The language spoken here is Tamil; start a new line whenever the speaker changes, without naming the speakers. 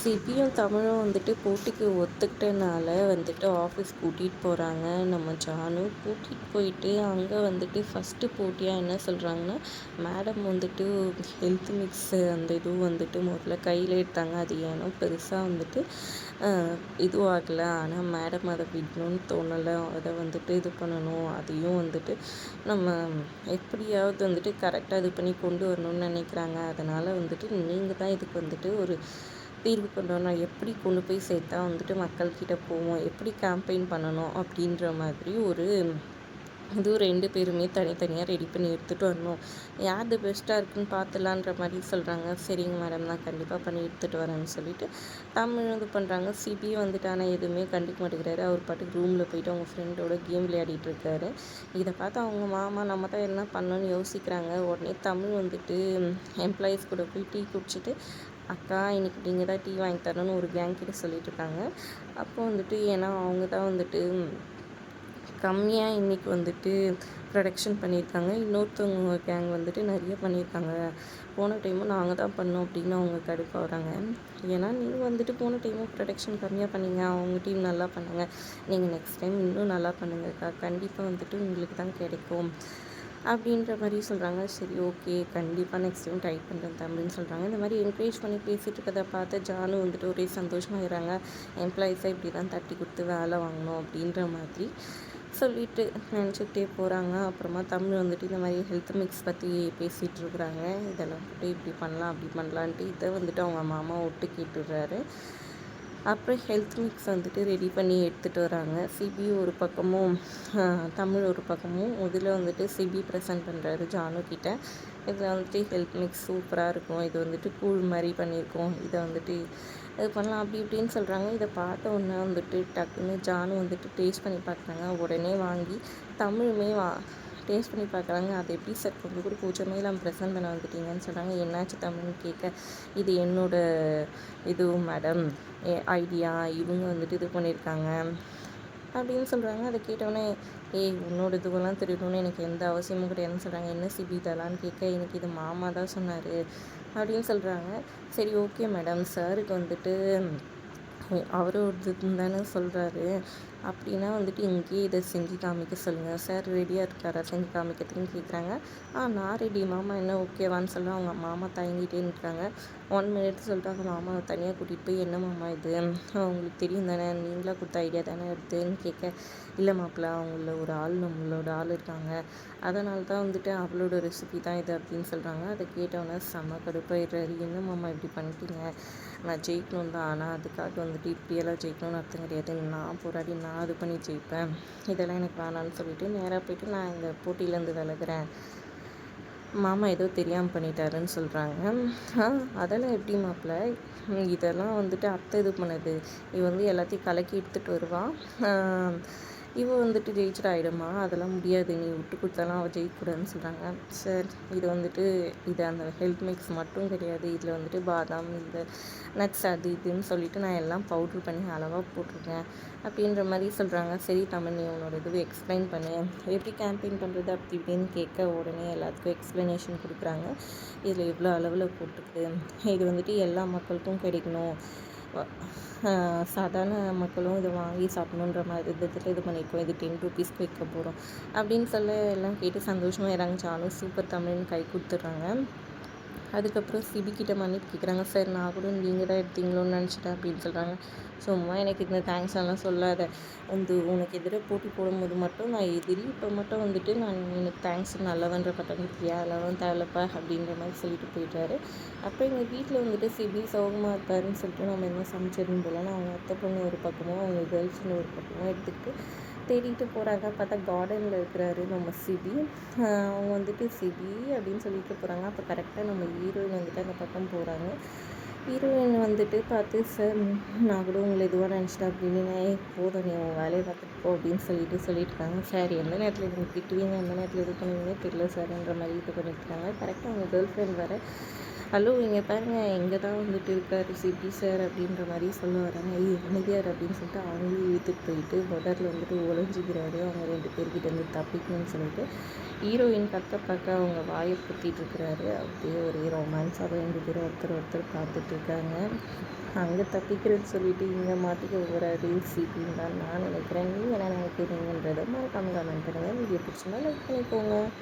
சிபியும் தமிழும் வந்துட்டு போட்டிக்கு ஒத்துக்கிட்டனால வந்துட்டு ஆஃபீஸ் கூட்டிகிட்டு போகிறாங்க நம்ம ஜானு. கூட்டிகிட்டு போயிட்டு அங்கே வந்துட்டு ஃபஸ்ட்டு போட்டியாக என்ன சொல்கிறாங்கன்னா, மேடம் வந்துட்டு ஹெல்த் மிக்ஸு அந்த இதுவும் வந்துட்டு முதல்ல கையில் எடுத்தாங்க. அது ஏனோ பெருசாக வந்துட்டு இதுவும் ஆகலை. ஆனால் மேடம் அதை விடணும்னு தோணலை. அதை வந்துட்டு இது பண்ணணும். அதையும் வந்துட்டு நம்ம எப்படியாவது வந்துட்டு கரெக்டாக இது பண்ணி கொண்டு வரணும்னு நினைக்கிறாங்க. அதனால் வந்துட்டு நீங்கள் தான் இதுக்கு வந்துட்டு ஒரு தீர்வு கொண்டு வரணும். எப்படி கொண்டு போய் சேர்த்தா வந்துட்டு மக்கள்கிட்ட போவோம், எப்படி கேம்பெயின் பண்ணணும் அப்படின்ற மாதிரி ஒரு இதுவும் 2 பேருமே தனித்தனியாக ரெடி பண்ணி எடுத்துகிட்டு வரணும். யார் பெஸ்ட்டாக இருக்குன்னு பார்த்துலான்ற மாதிரி சொல்கிறாங்க. சரிங்க மேடம், நான் கண்டிப்பாக பண்ணி எடுத்துகிட்டு வரேன்னு சொல்லிட்டு தமிழ் இது பண்ணுறாங்க. சிபியும் வந்துட்டு ஆனால் எதுவுமே கண்டுக்க மாட்டேங்கிறாரு. அவர் பாட்டுக்கு ரூமில் போயிட்டு அவங்க ஃப்ரெண்டோட கேம் விளையாடிட்டு இருக்காரு. இதை பார்த்து அவங்க மாமா நம்ம தான் என்ன பண்ணணும்னு யோசிக்கிறாங்க. உடனே தமிழ் வந்துட்டு எம்ப்ளாயீஸ் கூட போய் டீ குடிச்சிட்டு, அக்கா இன்னைக்கு நீங்கள் தான் டீ வாங்கி தரணும்னு ஒரு கேங் கிட்ட சொல்லிட்டுருக்காங்க. அப்போ வந்துட்டு ஏன்னா அவங்க தான் வந்துட்டு கம்மியாக இன்றைக்கி வந்துட்டு ப்ரொடக்ஷன் பண்ணியிருக்காங்க. இன்னொருத்தவங்க கேங் வந்துட்டு நிறைய பண்ணியிருக்காங்க. போன டைமும் நாங்கள் தான் பண்ணோம் அப்படின்னு அவங்க கடுப்பாகிறாங்க. ஏன்னா நீங்கள் வந்துட்டு போன டைமும் ப்ரொடக்ஷன் கம்மியாக பண்ணீங்க, அவங்க டீம் நல்லா பண்ணாங்க. நீங்கள் நெக்ஸ்ட் டைம் இன்னும் நல்லா பண்ணுங்கக்கா, கண்டிப்பாக வந்துட்டு உங்களுக்கு தான் கிடைக்கும் அப்படின்ற மாதிரி சொல்கிறாங்க. சரி ஓகே, கண்டிப்பாக நெக்ஸ்ட் டைம் ட்ரை பண்ணுறேன் தம்பின்னு சொல்கிறாங்க. இந்த மாதிரி என்கரேஜ் பண்ணி பேசிகிட்டு இருக்கிறத பார்த்து ஜானு வந்துட்டு ஒரே சந்தோஷமாகிறாங்க. எம்ப்ளாயீஸை இப்படி தான் தட்டி கொடுத்து வேலை வாங்கணும் அப்படின்ற மாதிரி சொல்லிட்டு நினச்சிக்கிட்டே போகிறாங்க. அப்புறமா தமிழ் வந்துட்டு இந்த மாதிரி ஹெல்த் மிக்ஸ் பற்றி பேசிகிட்டு இருக்கிறாங்க. இதெல்லாம் போட்டு இப்படி பண்ணலாம் அப்படி பண்ணலான்ட்டு இதை வந்துட்டு அவங்க மாமா ஒட்டு கேட்டுடுறாரு. அப்புறம் ஹெல்த் மிக்ஸ் வந்துட்டு ரெடி பண்ணி எடுத்துகிட்டு வராங்க. சிபி ஒரு பக்கமும் தமிழ் ஒரு பக்கமும் இதில் வந்துட்டு சிபி ப்ரெசென்ட் பண்ணுறாரு ஜானு கிட்ட. இதில் வந்துட்டு ஹெல்த் மிக்ஸ் சூப்பராக இருக்கும், இது வந்துட்டு கூழ் மாதிரி பண்ணியிருக்கோம், இதை வந்துட்டு இது பண்ணலாம் அப்படி இப்படின்னு சொல்கிறாங்க. இதை பார்த்த உடனே வந்துட்டு டக்குன்னு ஜானு வந்துட்டு டேஸ்ட் பண்ணி பார்க்குறாங்க. உடனே வாங்கி தமிழுமே டேஸ்ட் பண்ணி பார்க்குறாங்க. அது எப்படி சார் கொஞ்சம் கூட கூச்சமே இல்லாமல் ப்ரெசென்ட் பண்ண வந்துட்டீங்கன்னு சொல்கிறாங்க. என்னாச்சு தமிழ்னு கேட்க, இது என்னோட இது மேடம் ஐடியா, இவங்க வந்துட்டு இது பண்ணியிருக்காங்க அப்படின்னு சொல்கிறாங்க. அதை கேட்டவுடனே, உன்னோட இதுவெல்லாம் தெரியணும்னு எனக்கு எந்த அவசியமும் கிடையாதுன்னு சொல்கிறாங்க. என்ன சிபி இதெல்லான்னு கேட்க, எனக்கு இது மாமா தான் சொன்னார் அப்படின்னு சொல்கிறாங்க. சரி ஓகே மேடம், சாருக்கு வந்துட்டு அவரோட இதுன்னு தானே சொல்கிறாரு, அப்படின்னா வந்துட்டு இங்கேயே இதை செஞ்சு காமிக்க சொல்லுங்கள், சார் ரெடியாக இருக்காரா செஞ்சு காமிக்கிறதுக்குன்னு கேட்குறாங்க. நான் ரெடி மாமா, என்ன ஓகேவான்னு சொல்ல அவங்க மாமா தயங்கிட்டே நிற்கிறாங்க. 1 மினிட் சொல்லிட்டு அவங்க மாமாவை தனியாக கூட்டிகிட்டு போய், என்ன மாமா இது உங்களுக்கு தெரியும் தானே, நீங்களாக கொடுத்த ஐடியா தானே எடுத்துன்னு கேட்க, இல்லை மாப்பிள்ள அவங்கள ஒரு ஆள் நம்மளோட ஆள் இருக்காங்க, அதனால தான் வந்துட்டு அவளோட ரெசிபி தான் இது அப்படின்னு சொல்கிறாங்க. அதை கேட்டோன்னே செம்ம கடுப்பாயிடுறாரு. என்ன மாமா இப்படி பண்ணிட்டீங்க, நான் ஜெயிக்கணும் தான், ஆனால் அதுக்காக வந்துட்டு இப்படியெல்லாம் ஜெயிக்கணும்னு அர்த்தம் கிடையாது, நான் போராடி நான் இது பண்ணி ஜெயிப்பேன், இதெல்லாம் எனக்கு வேணான்னு சொல்லிவிட்டு நேராக போய்ட்டு நான் இந்த போட்டியிலேருந்து விலகிறேன், மாமா ஏதோ தெரியாமல் பண்ணிட்டாருன்னு சொல்கிறாங்க. அதெல்லாம் எப்படி மாப்பிள்ள, இதெல்லாம் வந்துட்டு அத்தை இது பண்ணது, இது வந்து எல்லாத்தையும் கலக்கி எடுத்துகிட்டு வருவான், இவள் வந்துட்டு ஜெயிச்சுட்டு ஆகிடுமா, அதெல்லாம் முடியாது, நீ விட்டு கொடுத்தாலாம் அவள் ஜெயிக்கக்கூடாதுன்னு சொல்கிறாங்க. சார் இது வந்துட்டு இது அந்த ஹெல்த் மிக்ஸ் மட்டும் கிடையாது, இதில் வந்துட்டு பாதாம் இந்த நட்ஸ் அது இதுன்னு சொல்லிவிட்டு நான் எல்லாம் பவுட்ரு பண்ணி அளவாக போட்டிருக்கேன் அப்படின்ற மாதிரி சொல்கிறாங்க. சரி தமிழ், நீ உன்னோட இதுவை எக்ஸ்பிளைன் பண்ணு, எப்படி கேம்பெயின் பண்ணுறது அப்படி இப்படின்னு கேட்க, உடனே எல்லாத்துக்கும் எக்ஸ்ப்ளனேஷன் கொடுக்குறாங்க. இதில் இவ்வளோ அளவில் போட்டிருக்கு, இது வந்துட்டு எல்லா மக்களுக்கும் கிடைக்கணும், சாதாரண மக்களும் இதை வாங்கி சாப்பிடணுன்ற மாதிரி விதத்தில் இது பண்ணியிருக்கோம், இது 10 ருபீஸ்க்கு வைக்க போகிறோம் அப்படின்னு சொல்ல எல்லாம் கேட்டு சந்தோஷமாக இறங்கிச்சாலும் சூப்பர் தமிழ்னு கை கொடுத்துட்றாங்க. அதுக்கப்புறம் சிபிக்கிட்ட மன்னிப்பு கேட்குறாங்க. சார் நான் கூட நீங்கள் தான் எடுத்தீங்களோன்னு நினச்சிட்டேன் அப்படின்னு சொல்கிறாங்க. சும்மா எனக்கு இந்த தேங்க்ஸ் எல்லாம் சொல்லாத, வந்து உனக்கு எதிராக போட்டி போடும்போது மட்டும் நான் எதிரி, இப்போ மட்டும் வந்துட்டு நான் எனக்கு தேங்க்ஸ் நல்லவன்ற பட்டம் கொடுத்தியா, அதெல்லாம் தேவைப்பா அப்படின்ற மாதிரி சொல்லிட்டு போயிட்டாரு. அப்போ எங்கள் வீட்டில் வந்துட்டு சிபி சோகமாக இருப்பாருன்னு சொல்லிட்டு நம்ம என்ன சமைச்சிருந்தோம் போல, அவங்க அத்தை பொண்ணு ஒரு பக்கமும் அவங்க கேர்ள் ஃப்ரெண்ட் ஒரு பக்கமும் எடுத்துக்கிட்டு தேடிட்டு போகிறாங்க. பார்த்தா கார்டனில் இருக்கிறாரு நம்ம சிபி. அவங்க வந்துட்டு சிபி அப்படின்னு சொல்லிட்டு போகிறாங்க. அப்போ கரெக்டாக நம்ம ஹீரோயின் வந்துட்டு அந்த பக்கம் போகிறாங்க. ஹீரோயின் வந்துட்டு பார்த்து, சார் நான் கூட உங்களை எதுவாக நினச்சிட்டேன் அப்படின்னு, போதும் நீ உன் வேலையை பார்த்துட்டு போ அப்படின்னு சொல்லிட்டுருக்காங்க. சார் எந்த நேரத்தில் நீங்கள் திட்டுவீங்க, எந்த நேரத்தில் இது பண்ணுவீங்க தெரியல சார்ன்ற மாதிரி இது பண்ணிட்டுருக்காங்க. கரெக்டாக அவங்க கேர்ள் ஃப்ரெண்ட் வேறு, ஹலோ இங்கே பாருங்கள் இங்கே தான் வந்துட்டு இருக்கார் சிபி சார் அப்படின்ற மாதிரி சொல்ல வராங்க. அமைதியார் அப்படின்னு சொல்லிட்டு அவங்களையும் இழுத்துட்டு போயிட்டு முதல்ல வந்துட்டு ஒளிஞ்சிக்கிறாரு. அவங்க 2 பேர்கிட்டேருந்து தப்பிக்கணும்னு சொல்லிட்டு ஹீரோயின் பார்க்க அவங்க வாயை குத்திட்டு இருக்கிறாரு. அப்படியே ஒரே ரொமான்ஸாக 2 பேரும் ஒருத்தர் பார்த்துட்டு இருக்காங்க. அங்கே தப்பிக்கிறேன்னு சொல்லிட்டு இங்கே மாட்டிக்க போகிறாரு சிபின்னு தான் நான் நினைக்கிறேன். நீங்கள் என்ன நினைக்கிறீங்கன்றதை மறக்காம கமெண்ட் பண்ணுங்கள். வீடியோ பிடிச்சிருந்தா லைக் பண்ணிக்கோங்க.